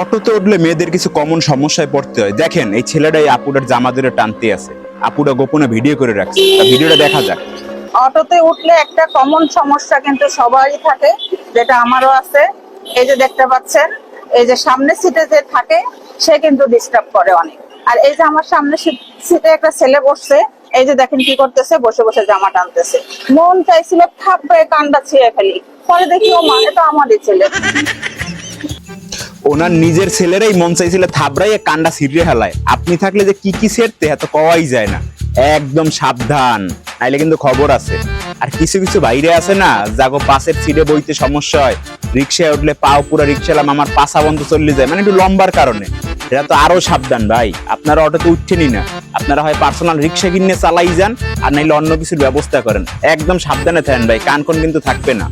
অটোতে উঠলে মেয়েদের কিছু কমন সমস্যায় পড়তে হয়। দেখেন এই ছেলেটা এই আপুটার জামা ধরে টানতে আছে, আপুটা গোপনে ভিডিও করে রাখছে, তা ভিডিওটা দেখা যাক। অটোতে উঠলে একটা কমন সমস্যা কিন্তু সবারই থাকে, যেটা আমারও আছে। এই যে দেখতে পাচ্ছেন, এই যে সামনে সিটে যে থাকে সে কিন্তু ডিস্টার্ব করে অনেক। আর এই যে আমার সামনে সিটে একটা ছেলে বসছে, এই যে দেখেন কি করতেছে, বসে বসে জামা টানতেছে। মন চাইছিল থাপড়ে কানটা ছিঁড়ে ফেলি, পরে দেখি ও মানে তো আমারই ছেলে। ওনার নিজের ছেলেরাই মন চাইছিল থাবড়াইয়ে কান্ডা ছিঁড়ে হেলায়, আপনি থাকলে যে কি কি ছেড়তে এত কওয়াই যায় না। একদম সাবধান, নাইলে কিন্তু খবর আছে। আর কিছু কিছু বাইরে আছে না, যাগো পাশের সিটে বইতে সমস্যা হয়, রিক্সায় উঠলে পাও পুরো রিক্সালাম আমার পাশা বন্ধ চলে যায়, মানে একটু লম্বার কারণে। এটা তো আরো সাবধান ভাই, আপনারা অটোতে উঠছেনই না, আপনারা হয় পার্সোনাল রিক্সা কিনে চালাই যান, আর নাইলে অন্য কিছুর ব্যবস্থা করেন। একদম সাবধানে থাকেন ভাই, কান কোন কিন্তু থাকবে না।